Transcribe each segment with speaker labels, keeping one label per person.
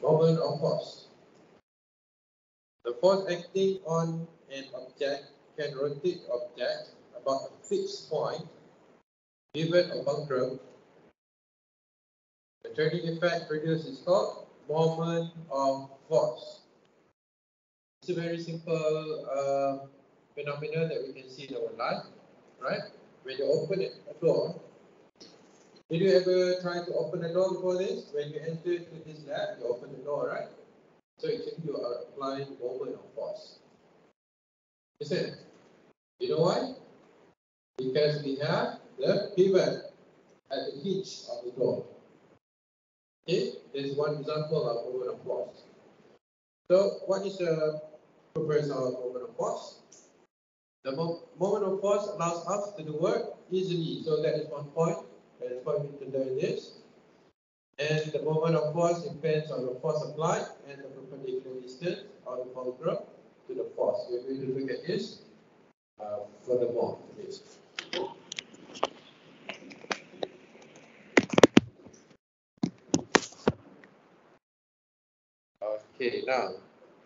Speaker 1: Moment of force. The force acting on an object can rotate the object about a fixed point given a fulcrum. The turning effect produced is called moment of force. It's a very simple phenomenon that we can see in our life, right? When you open a door, did you ever try to open a door before this? When you enter into this lab, you open the door, right? So actually you are applying moment of force. Isn't it? You know why? Because we have the pivot at the hinge of the door. Okay, this is one example of moment of force. So what is the purpose of moment of force? The moment of force allows us to do work easily. So that is one point. That is why we need to learn this. And the moment of force depends on the force applied and the perpendicular distance of the fulcrum to the force. We're going to look at this furthermore. Please. Okay, now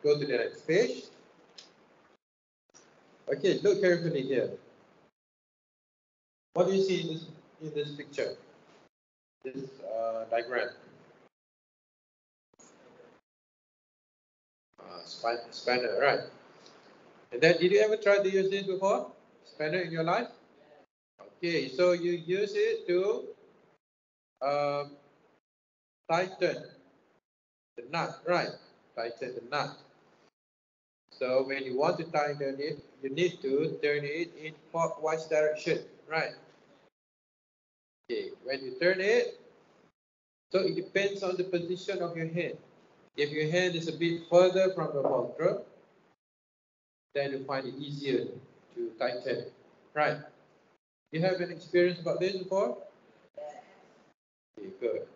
Speaker 1: go to the next page. Okay, look carefully here. What do you see in this picture? This diagram. Spanner, right? And then, did you ever try to use this before? Spanner in your life? Okay, so you use it to tighten the nut, right? Tighten the nut. So when you want to tighten it, you need to turn it in clockwise direction, right? Okay, when you turn it, so it depends on the position of your hand. If your hand is a bit further from the fulcrum, then you find it easier to tighten, right? You have an experience about this before? Okay, good.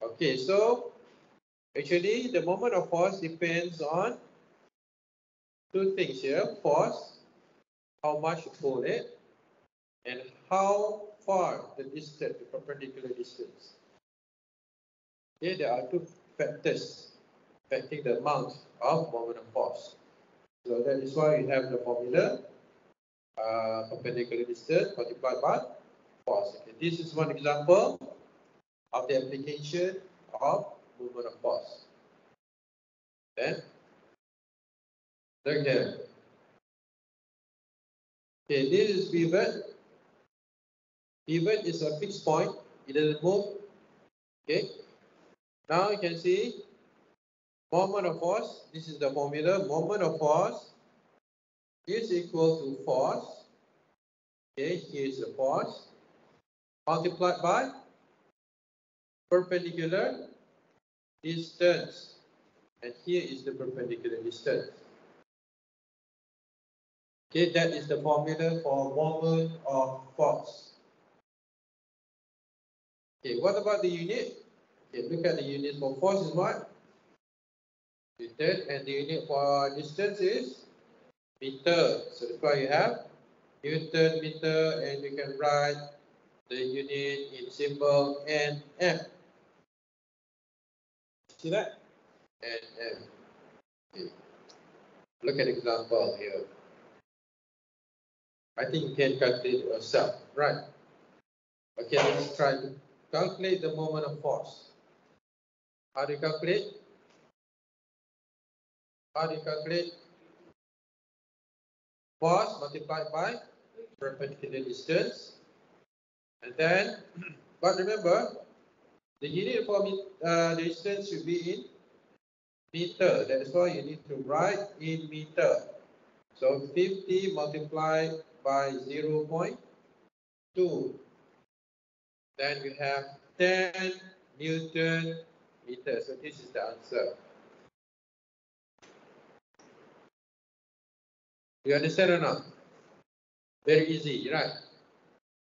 Speaker 1: Okay, so actually the moment of force depends on two things here. Force, how much you pull it, and how far the distance, the perpendicular distance. Okay, there are two factors affecting the amount of moment of force. So that is why you have the formula, perpendicular distance multiplied by force. Okay, this is one example of the application of moment of force. Then, look here. Okay, this is pivot. Pivot is a fixed point. It doesn't move. Okay. Now you can see moment of force. This is the formula. Moment of force is equal to force. Okay, here is the force multiplied by perpendicular distance. And here is the perpendicular distance. Okay, that is the formula for moment of force. Okay, what about the unit? Okay, look at the unit for force is what? Newton, and the unit for distance is meter. So that's why you have Newton, meter, and you can write the unit in symbol Nm. See that? Nm. Okay. Look at example here. I think you can calculate it yourself, right? Okay, let's try to calculate the moment of force. How do you calculate? How do you calculate? Force multiplied by perpendicular distance. And then, but remember, the unit for the distance should be in meter. That is why you need to write in meter. So 50 multiplied by 0.2. Then you have 10 Newton meter. So this is the answer. You understand or not? Very easy, right?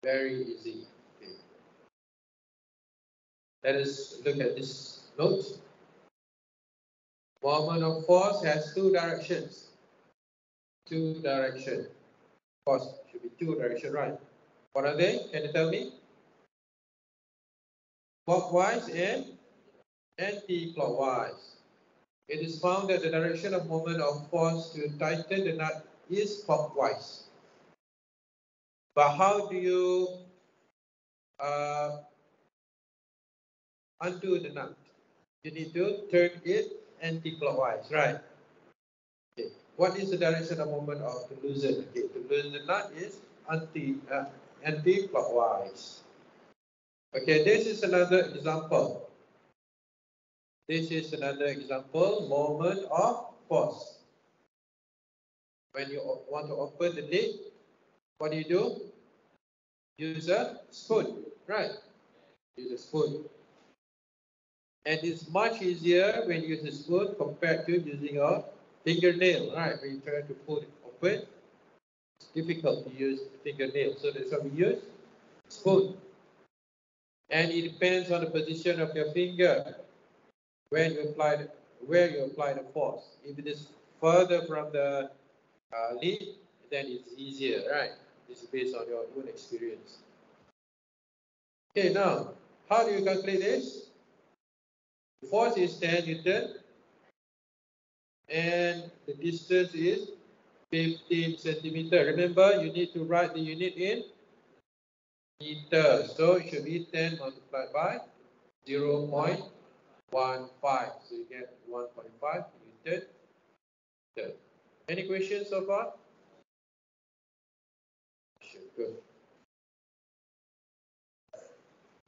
Speaker 1: Very easy. Okay. Let us look at this note. Moment of force has two directions. Two directions. Force should be two directions, right? What are they? Can you tell me? Clockwise and anti-clockwise. It is found that the direction of moment of force to tighten the nut is clockwise. But how do you undo the nut? You need to turn it anti-clockwise, right? Okay. What is the direction of moment of to loosen? Okay, to loosen the nut is anti-clockwise. Okay, this is another example. This is another example, moment of force. When you want to open the lid, what do? Use a spoon, right? Use a spoon. And it's much easier when you use a spoon compared to using a fingernail, right? When you try to pull it open, it's difficult to use fingernail. So that's why we use spoon. And it depends on the position of your finger when you apply where you apply the force. If it is further from the lid, then it's easier, right? This is based on your own experience. Okay, now, how do you calculate this? The force is 10 Newton, and the distance is 15 centimeter. Remember, you need to write the unit in meter. So it should be 10 multiplied by 0.15. So you get 1.5 Newton. Any questions so far? Sure, good.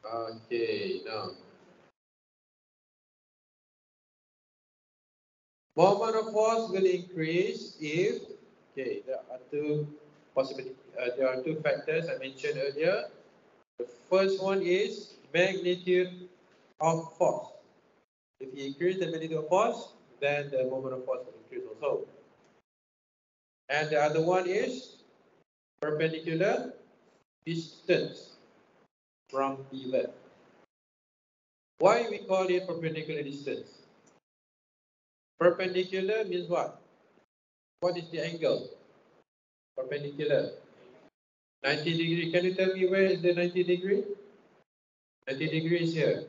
Speaker 1: Okay, now. Moment of force will increase if, okay, there are two possibilities. There are two factors I mentioned earlier. The first one is magnitude of force. If you increase the magnitude of force, then the moment of force will increase also. And the other one is perpendicular distance from pivot. Why we call it perpendicular distance? Perpendicular means what? What is the angle? Perpendicular. 90 degree. Can you tell me where is the 90 degree? 90 degrees here.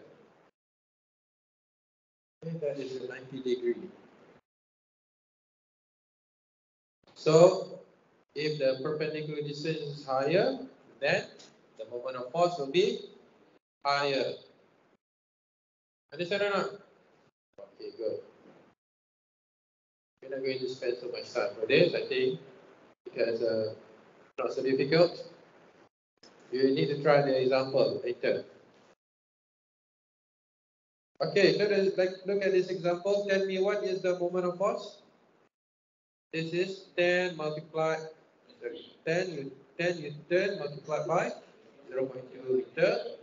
Speaker 1: Okay, that is the 90 degree. So, if the perpendicular distance is higher, then the moment of force will be higher. Understand or not? Okay, good. We're not going to spend so much time for this, I think, because not so difficult. You need to try the example later. Okay, look at this example. Tell me what is the moment of force? This is 10 multiplied, 10 Newton multiplied by 0.2 meter,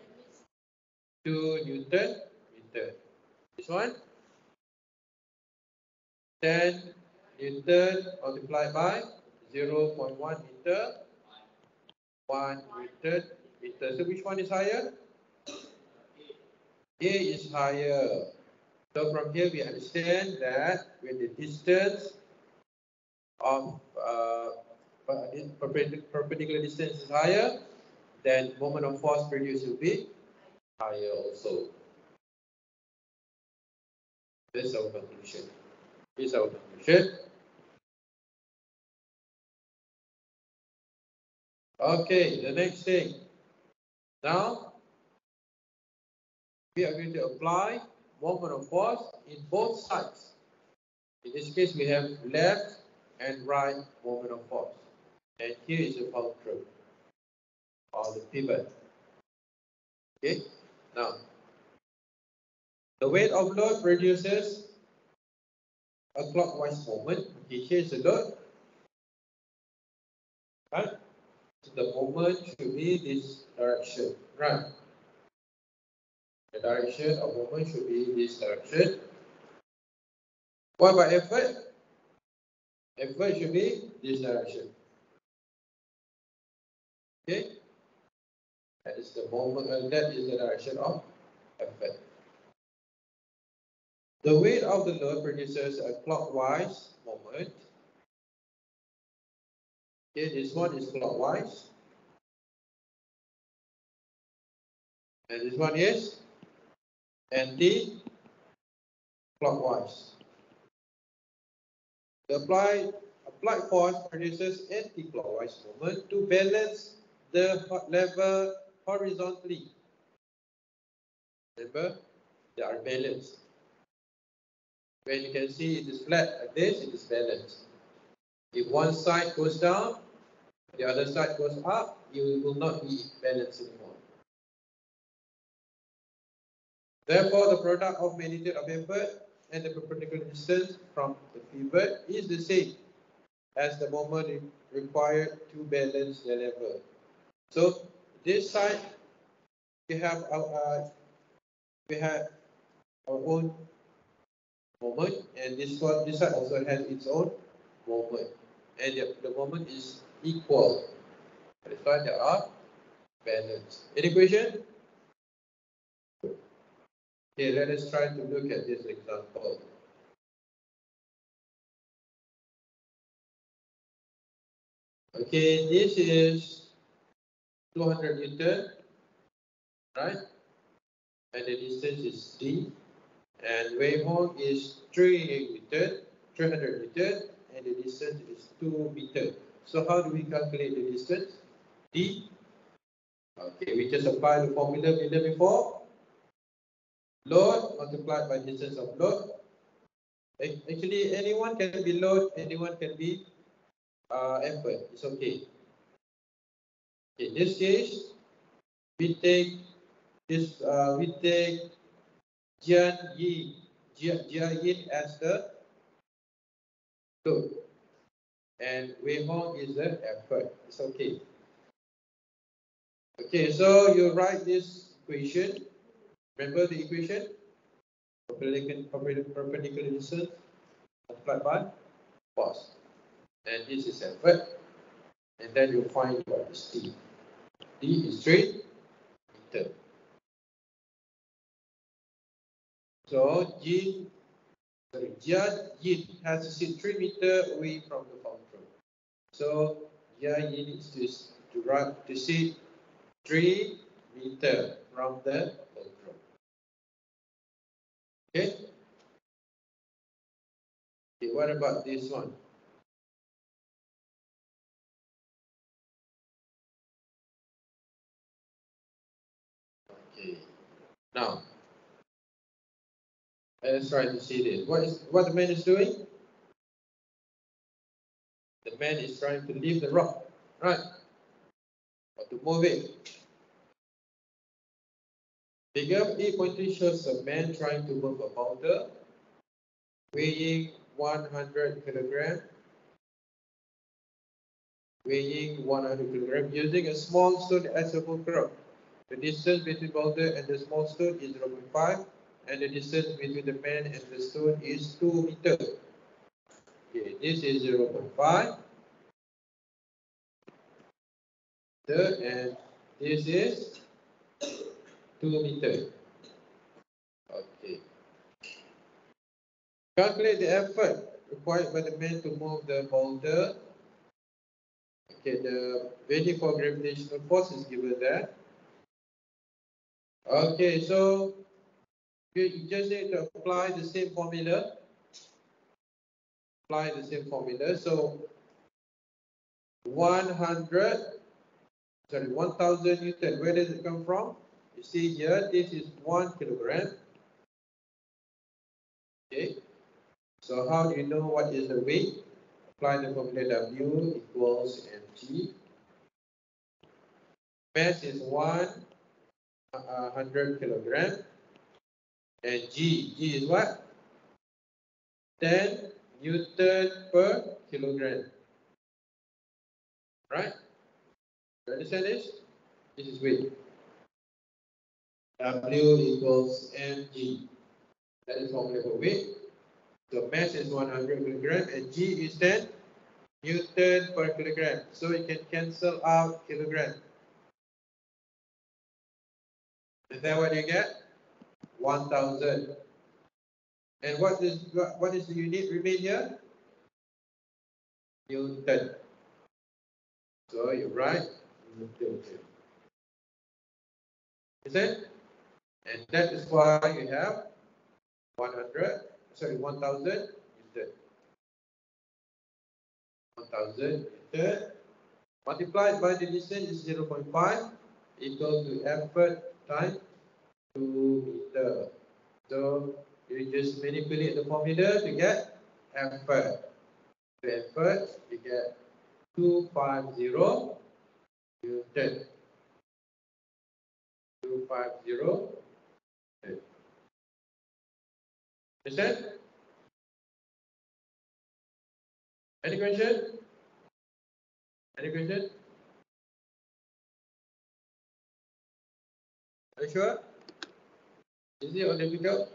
Speaker 1: 2 Newton meter. This one, 10 Newton multiplied by 0.1 meter, 1 Newton meter. So which one is higher? A is higher. So from here we understand that when the distance of perpendicular distance is higher, then moment of force produced will be higher also. This is our conclusion. This is our conclusion. Okay, the next thing. Now, we are going to apply moment of force in both sides. In this case, we have left and right moment of force. And here is the fulcrum, or the pivot. Okay, now, the weight of load produces a clockwise moment. Okay, here's the load. Right? So the moment should be this direction. Right? The direction of moment should be this direction. What about effort? Effort should be this direction. Okay? That is the moment, that is the direction of effort. The weight of the load produces a clockwise moment. Okay, this one is clockwise. And this one is anti-clockwise. clockwise. The applied force produces anti-clockwise moment to balance the lever horizontally. Remember, they are balanced. When you can see it is flat like this, it is balanced. If one side goes down, the other side goes up, you will not be balanced anymore. Therefore, the product of magnitude of effort and the perpendicular distance from the pivot is the same as the moment required to balance the lever. So this side we have our own moment, and this side also has its own moment, and the moment is equal. That's why they are balanced. Any question? Okay, let us try to look at this example. Okay, this is 200 Newton, right? And the distance is d. And wavehorn is 300 Newton, and the distance is 2 meters. So how do we calculate the distance? D. Okay, we just apply the formula we learned before. Load multiplied by distance of load. Actually, anyone can be load, anyone can be effort. It's okay. In this case, we take this. We take Jian Yin as the load, and Wei Hong is the effort. It's okay. Okay, so you write this equation. Remember the equation? Perpendicular distance multiplied by force. And this is effort. And then you find what is D. D is 3 meters. So Jian Yin has to sit 3 meters away from the fulcrum. So Jian Yin is to sit 3 meters from the fulcrum. Okay? Okay, what about this one? Okay. Now, let's try to see this. What the man is doing? The man is trying to lift the rock, right? Or to move it. Figure E.3 shows a man trying to move a boulder weighing 100 kilogram, using a small stone as a fulcrum. The distance between boulder and the small stone is 0.5, and the distance between the man and the stone is 2 meters. Okay, this is 0.5. And this is 2 meters. Okay. Calculate the effort required by the man to move the boulder. Okay, the value for gravitational force is given there. Okay, so you just need to apply the same formula. So 1,000 Newton. Where does it come from? You see here, this is 1 kilogram. Okay. So how do you know what is the weight? Apply the formula W equals mg. Mass is 100 kilogram. And G is what? 10 Newton per kilogram. Right? You understand this? This is weight. W equals mg. That is formula for weight. So mass is 100 kilogram and G is 10 Newton per kilogram. So you can cancel out kilogram. And then what do you get? 1,000. And what is the unit remain here? Newton. So you write Newton. Is it? And that is why you have 100 sorry, 1000 Newton. 1000 Newton multiplied by the distance is 0.5 equal to effort times 2 meter. So you just manipulate the formula to get effort. To effort, you get 250 Newton. 250 Newton. Understand? Any question? Any question? Are you sure? Is it or difficult?